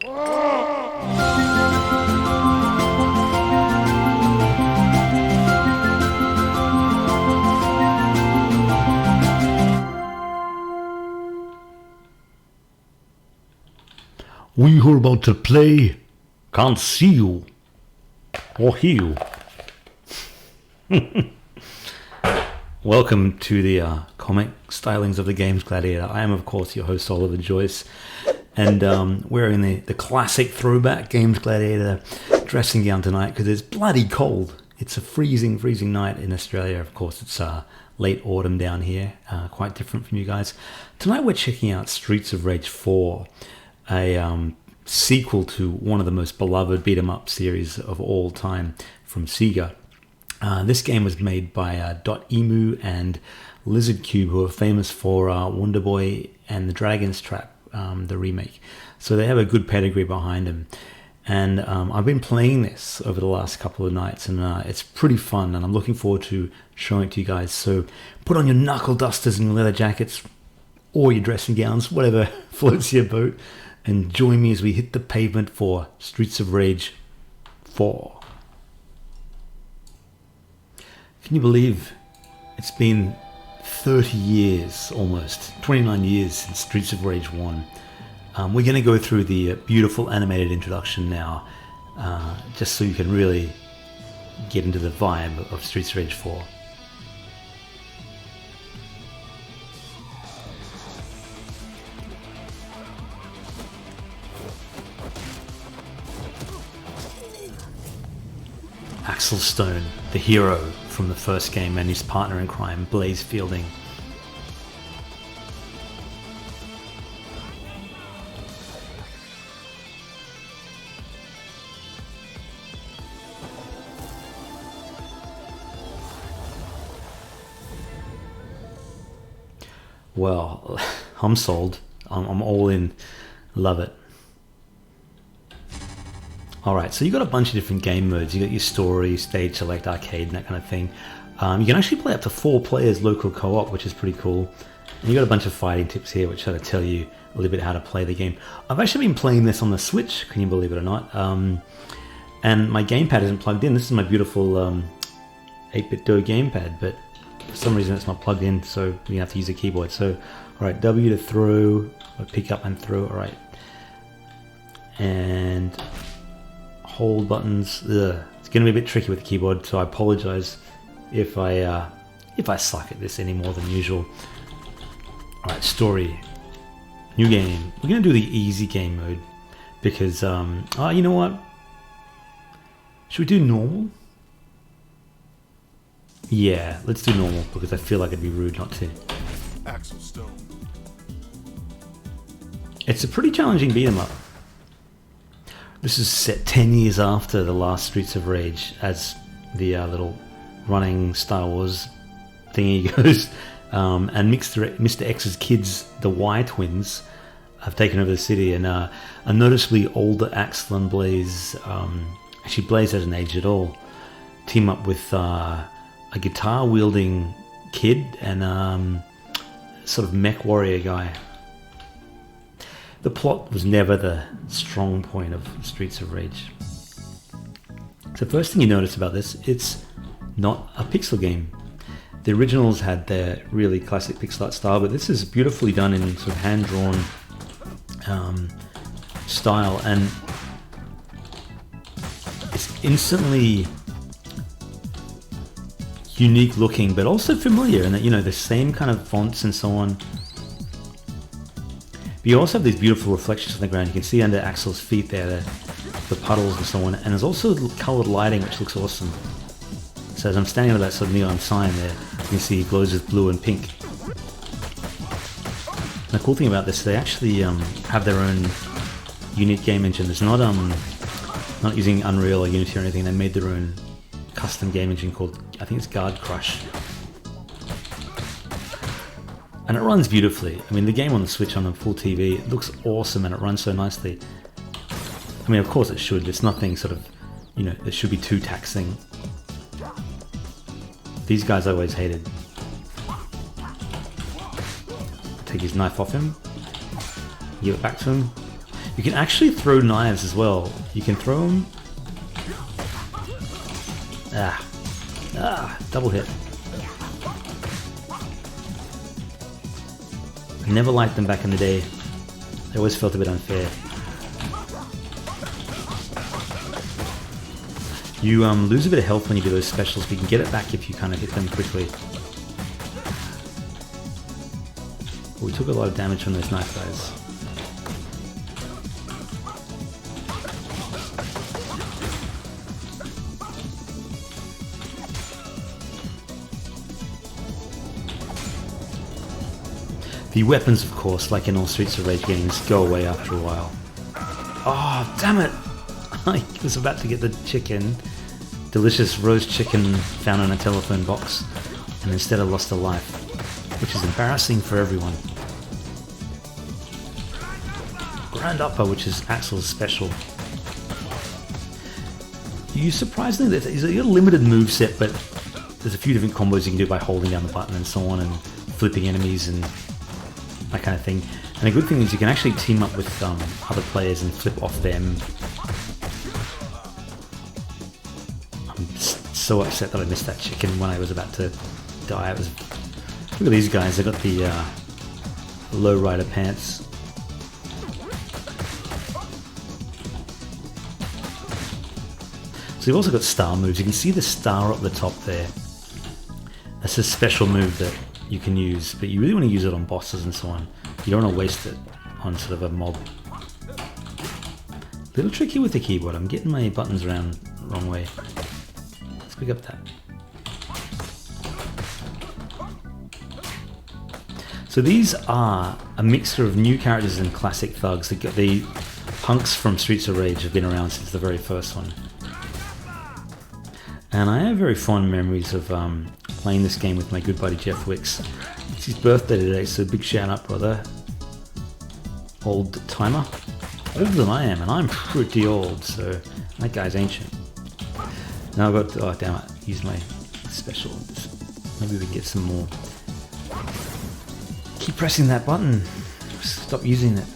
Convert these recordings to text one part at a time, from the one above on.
We who are about to play can't see you or hear you. Welcome to the comic stylings of the games Gladiator. I am, of course, your host, Oliver Joyce, and we're in the classic throwback games Gladiator dressing gown tonight because it's bloody cold. It's a freezing night in Australia. Of course, it's late autumn down here, quite different from you guys. Tonight we're checking out Streets of Rage 4, a sequel to one of the most beloved beat-em-up series of all time from SEGA. This game was made by .emu and LizardCube, who are famous for Wonder Boy and the Dragon's Trap, the remake. So they have a good pedigree behind them. And I've been playing this over the last couple of nights, and it's pretty fun, and I'm looking forward to showing it to you guys. So put on your knuckle dusters and your leather jackets, or your dressing gowns, whatever floats your boat, and join me as we hit the pavement for Streets of Rage 4. Can you believe it's been 30 years, almost 29 years since Streets of Rage 1? We're going to go through the beautiful animated introduction now, just so you can really get into the vibe of Streets of Rage 4. Axel Stone, the hero from the first game, and his partner in crime, Blaze Fielding. Well, I'm sold. I'm all in. Love it. Alright, so you got a bunch of different game modes. You got your story, stage select, arcade, and that kind of thing. You can actually play up to 4 players local co-op, which is pretty cool. And you got a bunch of fighting tips here, which sort of tell you a little bit how to play the game. I've actually been playing this on the Switch, can you believe it or not? And my gamepad isn't plugged in. This is my beautiful 8-bit Do gamepad, but for some reason it's not plugged in, so you have to use a keyboard. So, alright, W to throw, or pick up and throw, alright. And hold buttons. It's going to be a bit tricky with the keyboard, so I apologize if I suck at this any more than usual. Alright, story. New game. We're going to do the easy game mode because, you know what? Should we do normal? Yeah, let's do normal because I feel like it'd be rude not to. Axel Stone. It's a pretty challenging beat 'em up. This is set 10 years after the last Streets of Rage, as the little running Star Wars thingy goes. And Mr. X's kids, the Y twins, have taken over the city, and a noticeably older Axel and Blaze, actually Blaze hasn't aged at all, team up with a guitar-wielding kid and sort of mech warrior guy. The plot was never the strong point of Streets of Rage. So first thing you notice about this, it's not a pixel game. The originals had their really classic pixel art style, but this is beautifully done in sort of hand-drawn style, and it's instantly unique looking, but also familiar in that, you know, the same kind of fonts and so on. But you also have these beautiful reflections on the ground. You can see under Axel's feet there, the puddles and so on. And there's also coloured lighting, which looks awesome. So as I'm standing under that sort of neon sign there, you can see it glows with blue and pink. And the cool thing about this, they actually have their own unique game engine. There's not using Unreal or Unity or anything. They made their own custom game engine called, I think it's Guard Crush. And it runs beautifully. I mean, the game on the Switch on a full TV, it looks awesome and it runs so nicely. I mean, of course it should. It's nothing sort of, you know, that should be too taxing. These guys I always hated. Take his knife off him. Give it back to him. You can actually throw knives as well. You can throw them. Double hit. I never liked them back in the day. They always felt a bit unfair. You lose a bit of health when you do those specials, but you can get it back if you kind of hit them quickly. We took a lot of damage from those knife guys. The weapons, of course, like in all Streets of Rage games, go away after a while. Oh, damn it! I was about to get the chicken, delicious roast chicken found in a telephone box, and instead I lost a life, which is embarrassing for everyone. Grand Upper, which is Axel's special. You surprisingly, there's a limited moveset, but there's a few different combos you can do by holding down the button and so on, and flipping enemies and that kind of thing. And the good thing is you can actually team up with other players and flip off them. I'm so upset that I missed that chicken when I was about to die. Look at these guys, they got the lowrider pants. So you've also got star moves. You can see the star up the top there. That's a special move that you can use, but you really want to use it on bosses and so on. You don't want to waste it on sort of a mob. A little tricky with the keyboard. I'm getting my buttons around the wrong way. Let's pick up that. So these are a mixture of new characters and classic thugs. The punks from Streets of Rage have been around since the very first one. And I have very fond memories of playing this game with my good buddy Geoffro. It's his birthday today, so big shout out, brother. Old timer. Older than I am, and I'm pretty old, so that guy's ancient. Now I've got, oh damn it, use my special. Maybe we can get some more. Keep pressing that button. Stop using it.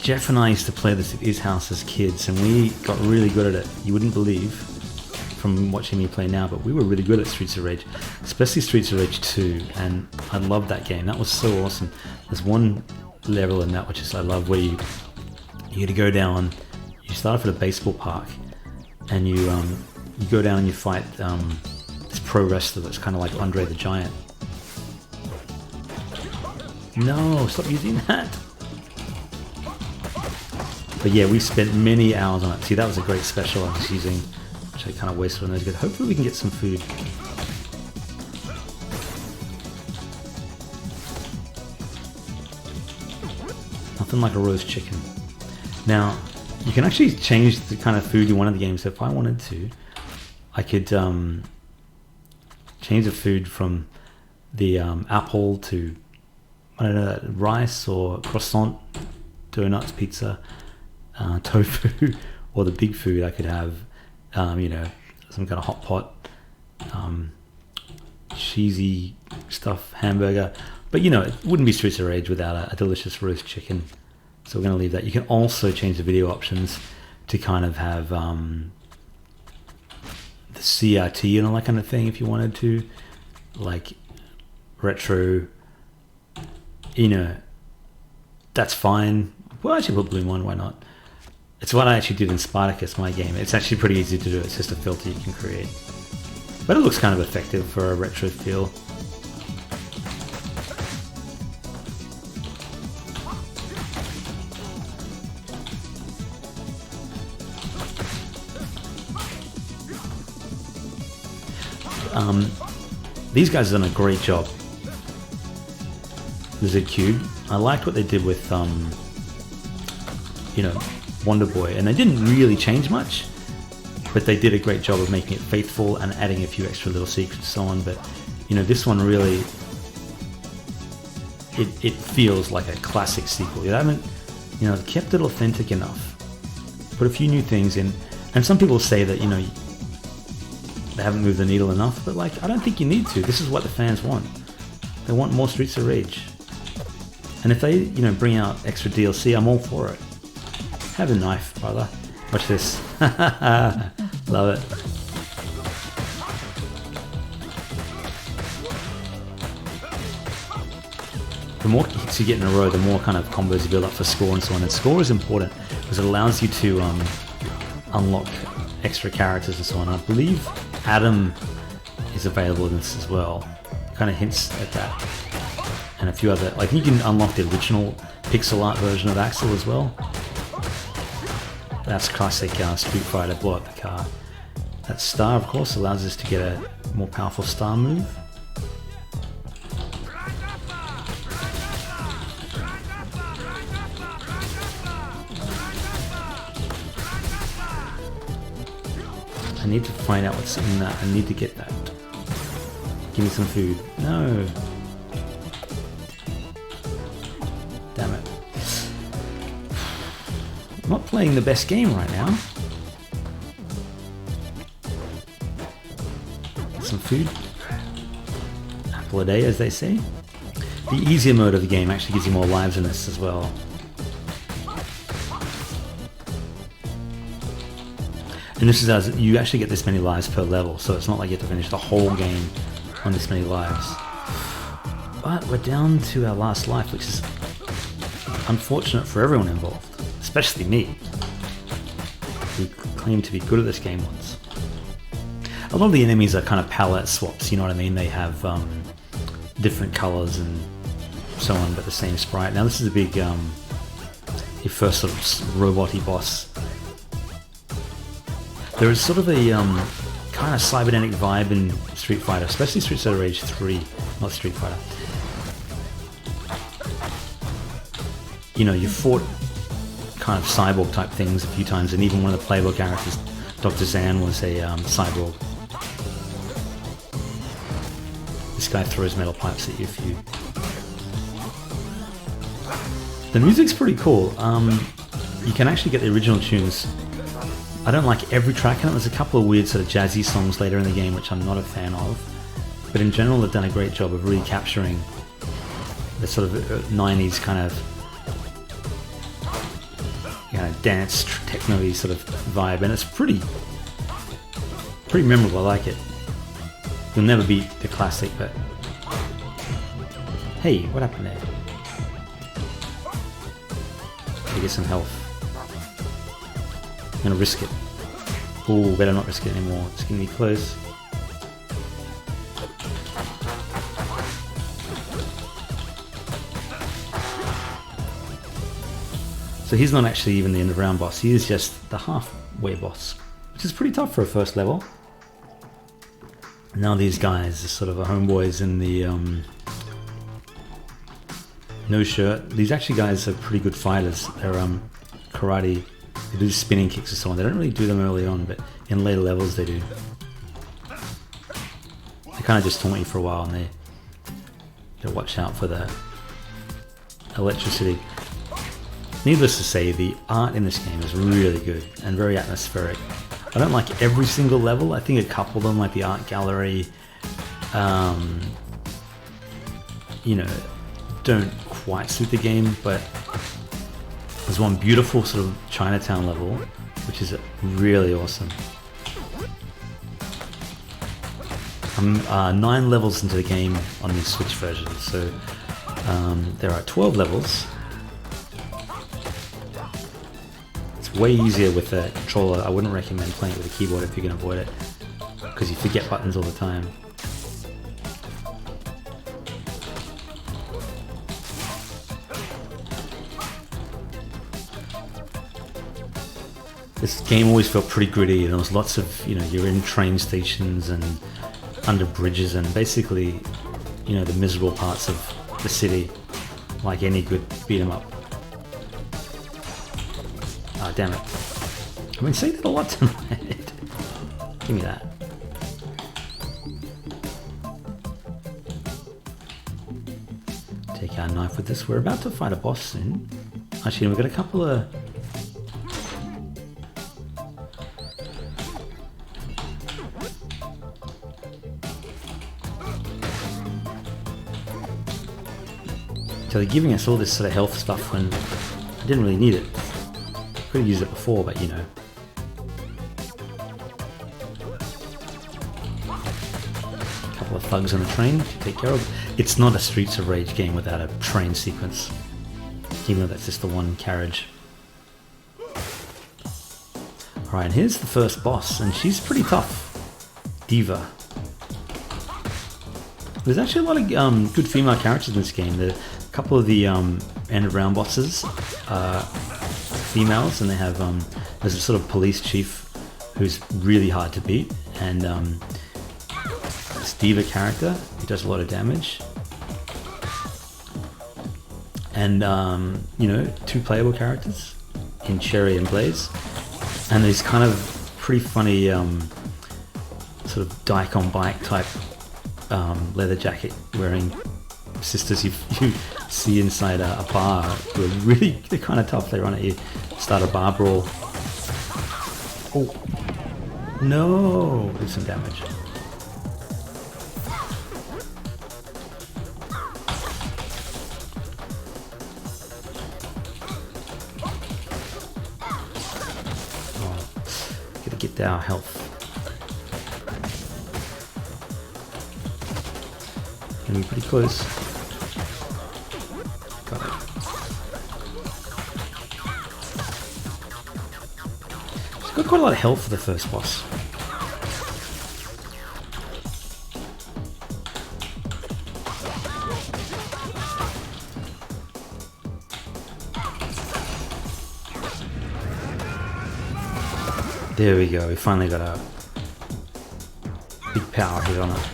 Jeff and I used to play this at his house as kids, and we got really good at it. You wouldn't believe from watching me play now, but we were really good at Streets of Rage, especially Streets of Rage 2, and I loved that game. That was so awesome. There's one level in that which is I love, where you had to go down. You start off at a baseball park, and you go down and you fight this pro wrestler that's kind of like Andre the Giant. No, stop using that. But yeah, we spent many hours on it. See, that was a great special I was using, which I kind of wasted on those good. Hopefully we can get some food. Nothing like a roast chicken. Now, you can actually change the kind of food you want in the game. So if I wanted to, I could change the food from the apple to, I don't know, rice or croissant, donuts, pizza, tofu, or the big food I could have, you know, some kind of hot pot, cheesy stuff, hamburger. But you know, it wouldn't be Streets of Rage without a delicious roast chicken. So we're going to leave that. You can also change the video options to kind of have the CRT and all that kind of thing if you wanted to, like retro, you know, that's fine. Well, actually put Bloom on, why not? It's what I actually did in Spartacus, my game. It's actually pretty easy to do. It's just a filter you can create. But it looks kind of effective for a retro feel. These guys have done a great job. LizardCube. I liked what they did with, you know, Wonder Boy, and they didn't really change much, but they did a great job of making it faithful and adding a few extra little secrets and so on. But you know, this one really, it feels like a classic sequel. You haven't, you know, kept it authentic enough, put a few new things in, and some people say that, you know, they haven't moved the needle enough, but like, I don't think you need to. This is what the fans want. They want more Streets of Rage. And if they, you know, bring out extra DLC, I'm all for it. Have a knife, brother. Watch this. Love it. The more hits you get in a row, the more kind of combos you build up for score and so on. And score is important because it allows you to unlock extra characters and so on. I believe Adam is available in this as well. It kind of hints at that. And a few other, like you can unlock the original pixel art version of Axel as well. That's classic Street Fighter blow up the car. That star, of course, allows us to get a more powerful star move. I need to find out what's in that. I need to get that. Give me some food. No. Damn it. I'm not playing the best game right now. Some food. Apple a day, as they say. The easier mode of the game actually gives you more lives in this as well. And this is as you actually get this many lives per level, so it's not like you have to finish the whole game on this many lives. But we're down to our last life, which is unfortunate for everyone involved, especially me, who claimed to be good at this game once. A lot of the enemies are kind of palette swaps, you know what I mean? They have different colors and so on, but the same sprite. Now this is a big, your first sort of robot-y boss. There is sort of a kind of cybernetic vibe in Street Fighter, especially Street Fighter Rage 3, not Street Fighter. You know, you fought kind of cyborg type things a few times, and even one of the playable characters, Dr. Zan, was a cyborg. This guy throws metal pipes at you if you... The music's pretty cool. You can actually get the original tunes. I don't like every track in it. There's a couple of weird sort of jazzy songs later in the game which I'm not a fan of. But in general they've done a great job of really capturing the sort of 90s kind of, you know, dance, techno-y sort of vibe. And it's pretty memorable. I like it. You'll never beat the classic, but... Hey, what happened there? Gotta get some health. I'm gonna risk it. Oh, better not risk it anymore. It's gonna be close. So he's not actually even the end of round boss. He is just the halfway boss, which is pretty tough for a first level. Now these guys are sort of homeboys in the no shirt. These actually guys are pretty good fighters. They're karate. They do spinning kicks and so on. They don't really do them early on, but in later levels they do. They kind of just taunt you for a while, and they watch out for the electricity. Needless to say, the art in this game is really good and very atmospheric. I don't like every single level. I think a couple of them, like the art gallery, you know, don't quite suit the game, but there's one beautiful sort of Chinatown level, which is really awesome. I'm 9 levels into the game on the Switch version, so there are 12 levels. It's way easier with a controller. I wouldn't recommend playing it with a keyboard if you can avoid it, because you forget buttons all the time. This game always felt pretty gritty, and there was lots of, you know, you're in train stations and under bridges and basically, you know, the miserable parts of the city, like any good beat 'em up. Ah, damn it. I've been saying that a lot tonight. Give me that. Take our knife with us. We're about to fight a boss soon. Actually, we've got a couple of... So they're giving us all this sort of health stuff when I didn't really need it. Could have used it before, but you know. A couple of thugs on a train to take care of. It's not a Streets of Rage game without a train sequence, even though that's just the one carriage. Alright, and here's the first boss, and she's pretty tough. Diva. There's actually a lot of good female characters in this game. A couple of the end of round bosses are females, and they have there's a sort of police chief who's really hard to beat, and this Diva character who does a lot of damage, and you know, 2 playable characters in Cherry and Blaze, and these kind of pretty funny sort of dyke on bike type leather jacket wearing sisters you see inside a bar who are really, they're kind of tough. They run at you, start a bar brawl. Oh no, did some damage. Oh, gotta get our health. Gonna be pretty close. Got it. She's got quite a lot of health for the first boss. There we go, we finally got a big power hit on it.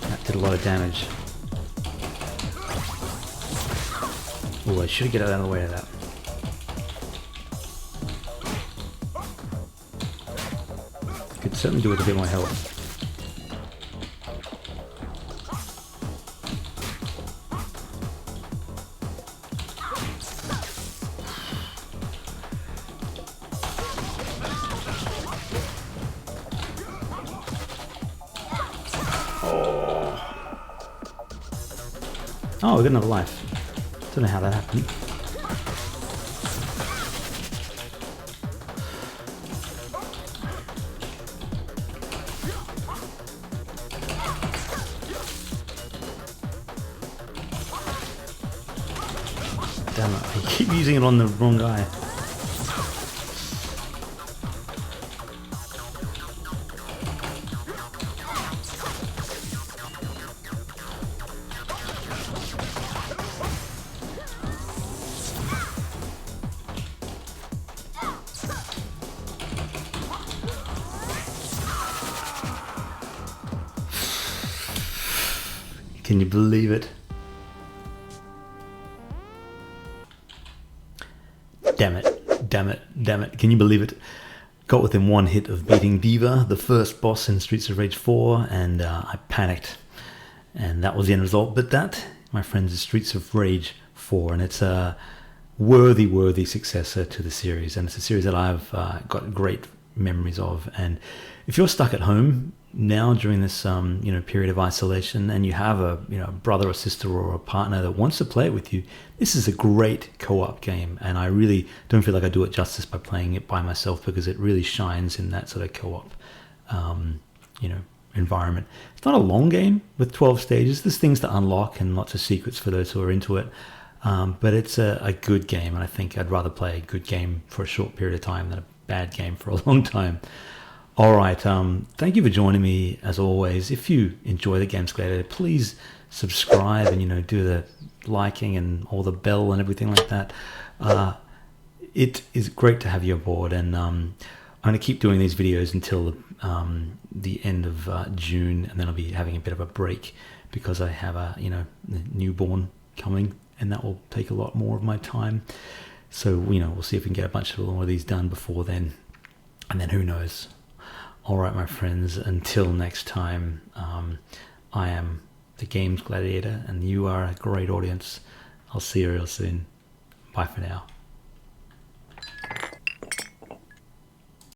That did a lot of damage. Oh, I should get out of the way of that. Could certainly do with a bit more health. Oh, we got another life. Don't know how that happened. Damn it, I keep using it on the wrong guy. Can you believe it? Damn it, damn it, damn it. Can you believe it? Got within 1 hit of beating Diva, the first boss in Streets of Rage 4, and I panicked. And that was the end result. But that, my friends, is Streets of Rage 4, and it's a worthy successor to the series. And it's a series that I've got great memories of. And if you're stuck at home now during this period of isolation, and you have a brother or sister or a partner that wants to play it with you, this is a great co-op game, and I really don't feel like I do it justice by playing it by myself, because it really shines in that sort of co-op environment. It's not a long game with 12 stages. There's things to unlock and lots of secrets for those who are into it, but it's a good game, and I think I'd rather play a good game for a short period of time than a bad game for a long time. All right, thank you for joining me as always. If you enjoy the Games Gladiator, please subscribe and do the liking and all the bell and everything like that. It is great to have you aboard, and I'm going to keep doing these videos until the end of June, and then I'll be having a bit of a break because I have a newborn coming, and that will take a lot more of my time. So we'll see if we can get a bunch of more of these done before then, and then who knows. All right, my friends, until next time, I am the Games Gladiator, and you are a great audience. I'll see you real soon. Bye for now.